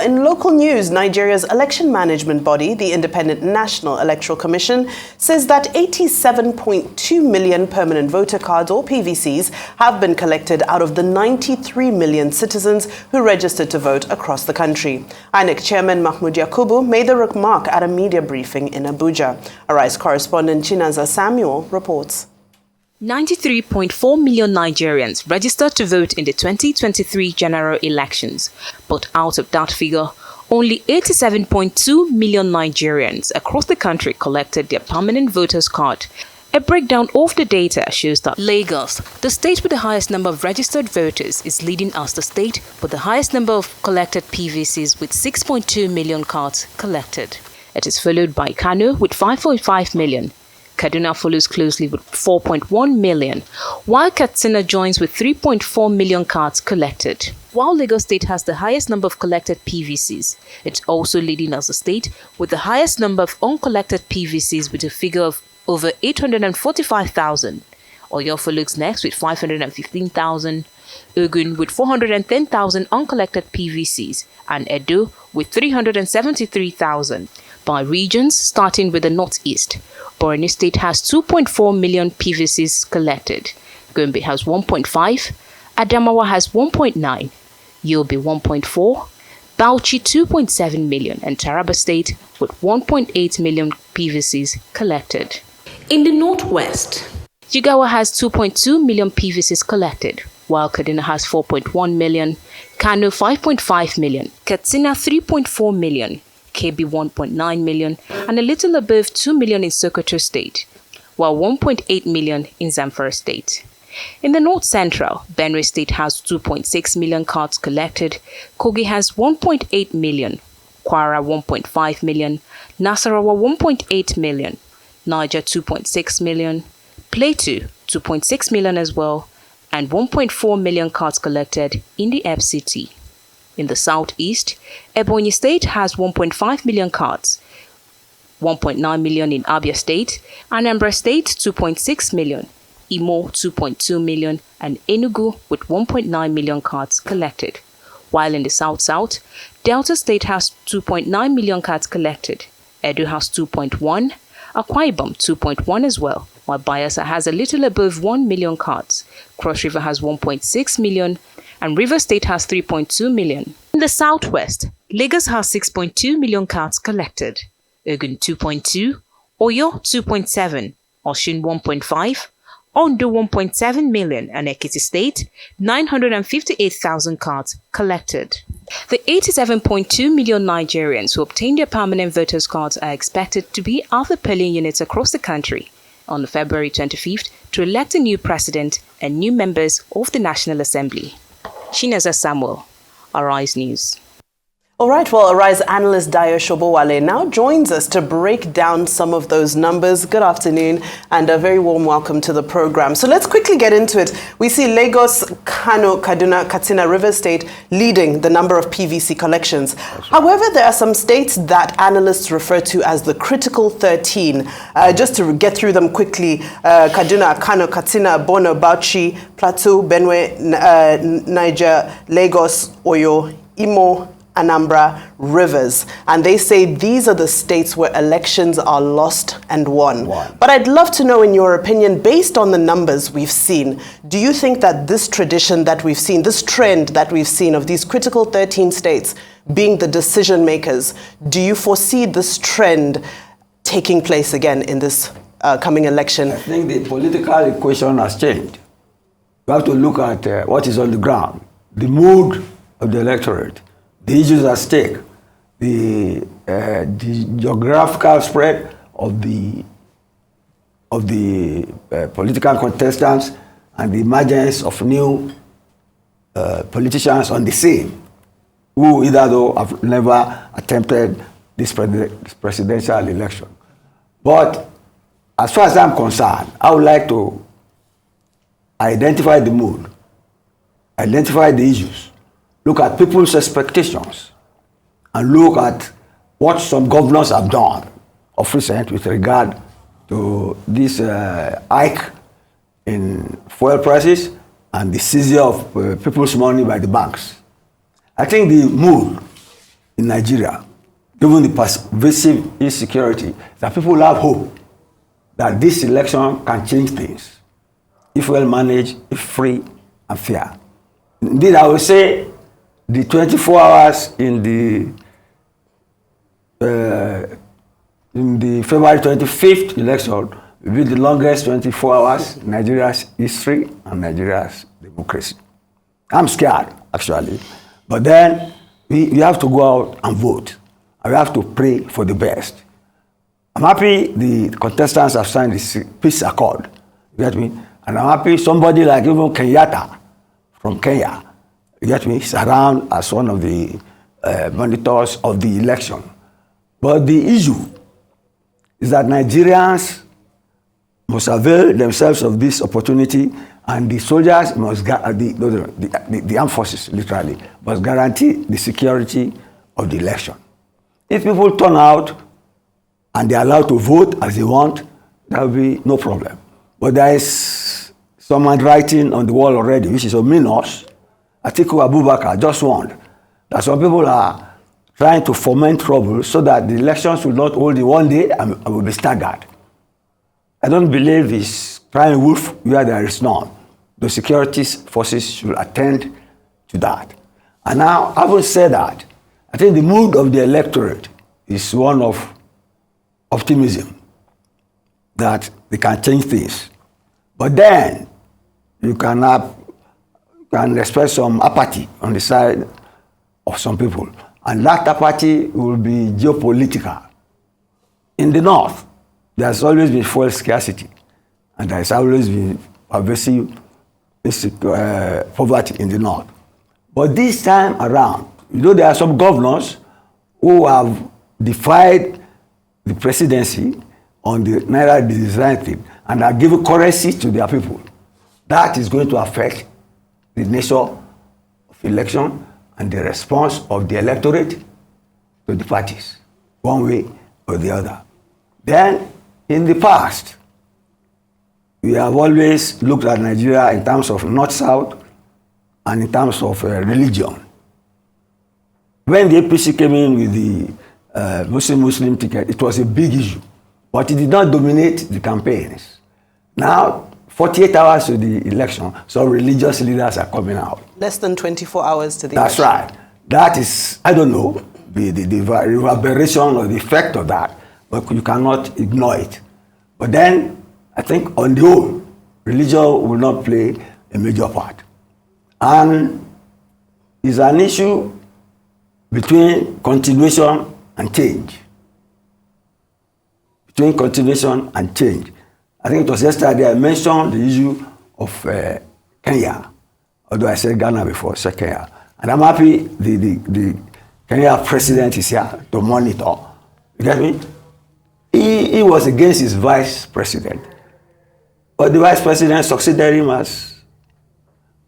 in local news, Nigeria's election management body, the Independent National Electoral Commission, says that 87.2 million permanent voter cards, or PVCs, have been collected out of the 93 million citizens who registered to vote across the country. INEC Chairman Mahmoud Yakubu made the remark at a media briefing in Abuja. Arise correspondent Chinasa Samuel reports. 93.4 million Nigerians registered to vote in the 2023 general elections, but out of that figure, only 87.2 million Nigerians across the country collected their permanent voters card. A breakdown of the data shows that Lagos, the state with the highest number of registered voters, is leading as the state with the highest number of collected PVCs with 6.2 million cards collected. It is followed by Kano with 5.5 million. Kaduna follows closely with 4.1 million, while Katsina joins with 3.4 million cards collected. While Lagos State has the highest number of collected PVCs, it's also leading as the state with the highest number of uncollected PVCs with a figure of over 845,000. Oyo follows next with 515,000, Ogun with 410,000 uncollected PVCs, and Edo with 373,000. By regions, starting with the northeast, Borno State has 2.4 million PVCs collected, Gombe has 1.5, Adamawa has 1.9, Yobe 1.4, Bauchi 2.7 million, and Taraba State with 1.8 million PVCs collected. In the northwest, Jigawa has 2.2 million PVCs collected, while Kaduna has 4.1 million, Kano 5.5 million, Katsina 3.4 million, KB 1.9 million, and a little above 2 million in Sokoto State, while 1.8 million in Zamfara State. In the North Central, Benue State has 2.6 million cards collected, Kogi has 1.8 million, Kwara 1.5 million, Nasarawa 1.8 million, Niger 2.6 million, Plateau 2.6 million as well, and 1.4 million cards collected in the FCT. In the southeast, Ebonyi State has 1.5 million cards, 1.9 million in Abia State, Anambra State 2.6 million, Imo 2.2 million, and Enugu with 1.9 million cards collected. While in the south-south, Delta State has 2.9 million cards collected, Edo has 2.1, Akwa Ibom 2.1 as well, while Bayelsa has a little above 1 million cards, Cross River has 1.6 million, and River State has 3.2 million. In the southwest, Lagos has 6.2 million cards collected, Ogun 2.2, Oyo 2.7, Osun 1.5, Ondo 1.7 million, and Ekiti State 958,000 cards collected. The 87.2 million Nigerians who obtained their permanent voters cards are expected to be at the polling units across the country on February 25th to elect a new president and new members of the National Assembly. Chinasa Samuel, Arise News. All right, well, Arise analyst Dayo Sobowale now joins us to break down some of those numbers. Good afternoon and a very warm welcome to the program. So let's quickly get into it. We see Lagos, Kano, Kaduna, Katsina, River State leading the number of PVC collections. However, there are some states that analysts refer to as the critical 13. Just to get through them quickly, Kaduna, Kano, Katsina, Borno, Bauchi, Plateau, Benue, Niger, Lagos, Oyo, Imo, Anambra, Rivers, and they say these are the states where elections are lost and won. But I'd love to know, in your opinion, based on the numbers we've seen, do you think that this tradition that we've seen, this trend that we've seen of these critical 13 states being the decision makers, do you foresee this trend taking place again in this coming election? I think the political equation has changed. We have to look at what is on the ground, the mood of the electorate, the issues at stake, the geographical spread of the political contestants, and the emergence of new politicians on the scene, who either though have never attempted this presidential election. But as far as I'm concerned, I would like to identify the mood, identify the issues, look at people's expectations, and look at what some governors have done of recent with regard to this hike in fuel prices and the seizure of people's money by the banks. I think the mood in Nigeria, given the pervasive insecurity, that people have hope that this election can change things if well managed, if free and fair. Indeed, I would say the 24 hours in the February 25th election will be the longest 24 hours in Nigeria's history and Nigeria's democracy. I'm scared, actually. But then we have to go out and vote. And we have to pray for the best. I'm happy the contestants have signed this peace accord. You get me? And I'm happy somebody like even Kenyatta from Kenya, you get me, is around as one of the monitors of the election. But the issue is that Nigerians must avail themselves of this opportunity, and the soldiers must, the armed forces, literally, must guarantee the security of the election. If people turn out and they're allowed to vote as they want, there will be no problem. But there is some handwriting on the wall already, which is ominous. Atiku Abubakar just warned that some people are trying to foment trouble so that the elections will not hold in one day and will be staggered. I don't believe he's crying wolf where there is none. The security forces should attend to that. And now, having said that, I think the mood of the electorate is one of optimism that they can change things. But then you can express some apathy on the side of some people. And that apathy will be geopolitical. In the north, there has always been fuel scarcity, and there has always been pervasive poverty in the north. But this time around, there are some governors who have defied the presidency on the Naira design thing and are giving currency to their people. That is going to affect the nature of election and the response of the electorate to the parties, one way or the other. Then, in the past, we have always looked at Nigeria in terms of North-South and in terms of religion. When the APC came in with the Muslim ticket, it was a big issue, but it did not dominate the campaigns. Now, 48 hours to the election, so religious leaders are coming out. Less than 24 hours to the election. That's right. That is, I don't know, the reverberation or the effect of that, but you cannot ignore it. But then, I think on the whole, religion will not play a major part. And it's an issue between continuation and change. Between continuation and change. I think it was yesterday I mentioned the issue of Kenya, although I said Ghana before, I said Kenya. And I'm happy the Kenya president is here to monitor. You get me? He was against his vice president. But the vice president succeeded him as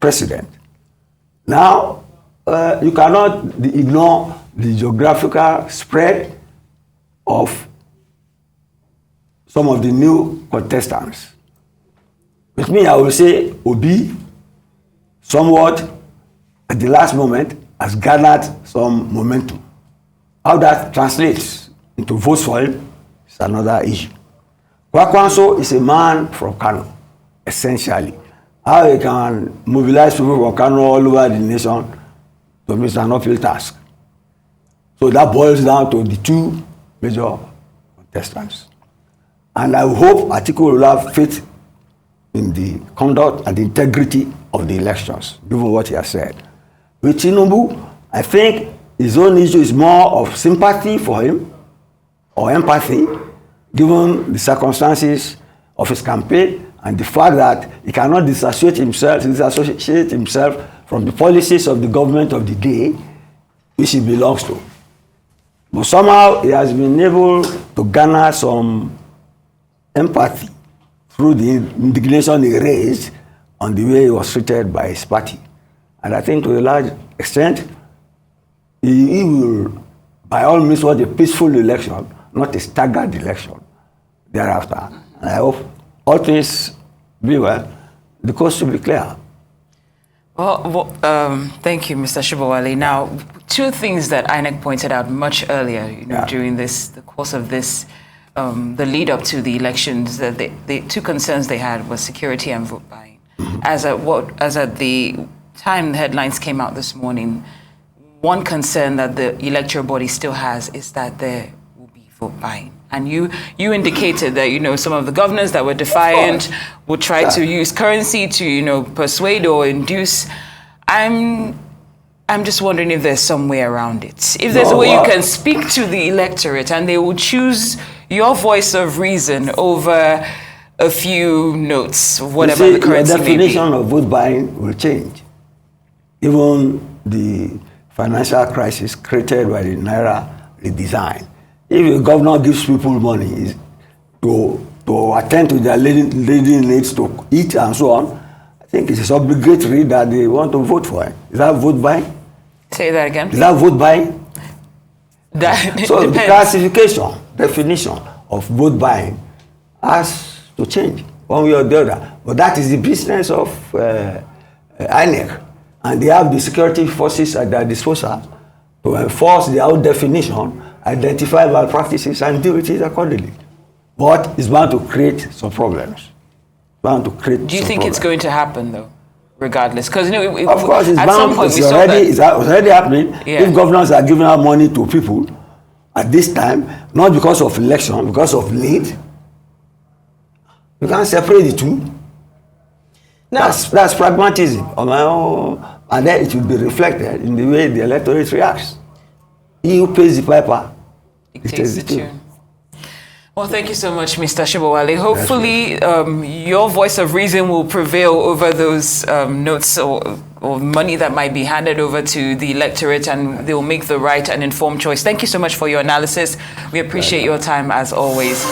president. Now, you cannot ignore the geographical spread of some of the new contestants. With me, I will say Obi, somewhat at the last moment, has garnered some momentum. How that translates into votes for him is another issue. Kwakwanso is a man from Kano, essentially. How he can mobilize people from Kano all over the nation, to me, is an uphill task. So that boils down to the two major contestants. And I hope Atiku will have faith in the conduct and the integrity of the elections, given what he has said. With Tinubu, I think his own issue is more of sympathy for him, or empathy, given the circumstances of his campaign and the fact that he cannot disassociate himself from the policies of the government of the day which he belongs to. But somehow he has been able to garner some empathy through the indignation he raised on the way he was treated by his party. And I think to a large extent, he will, by all means, want a peaceful election, not a staggered election thereafter. And I hope all things be well. The course should be clear. Thank you, Mr. Sobowale. Now, two things that INEC pointed out much earlier, during the course of this, the lead up to the elections, that the two concerns they had was security and vote buying. As at the time the headlines came out this morning, one concern that the electoral body still has is that there will be vote buying. And you indicated that, some of the governors that were defiant would try to use currency to, persuade or induce. I'm just wondering if there's some way around it. If there's a way you can speak to the electorate and they will choose your voice of reason over a few notes, whatever the currency may be. The definition of vote buying will change. Even the financial crisis created by the Naira redesign. If a governor gives people money to attend to their living needs, to eat and so on, I think it is obligatory that they want to vote for him. Is that vote buying? Say that again. Is that vote buying? So the classification, definition of vote buying has to change one way or the other. But that is the business of INEC. And they have the security forces at their disposal to enforce their own definition, identify malpractices, and deal with it accordingly. But it's bound to create some problems. Do you think it's going to happen, though, regardless? Because of course, it's bound. It's already happening. Yeah. If governors are giving out money to people at this time, not because of election, because of need, you can't separate the two. No. That's pragmatism on my own, and then it will be reflected in the way the electorate reacts. He who pays the piper dictates the tune. Well, thank you so much, Mr. Sobowale. Hopefully, your voice of reason will prevail over those notes or money that might be handed over to the electorate, and they will make the right and informed choice. Thank you so much for your analysis. We appreciate your time as always.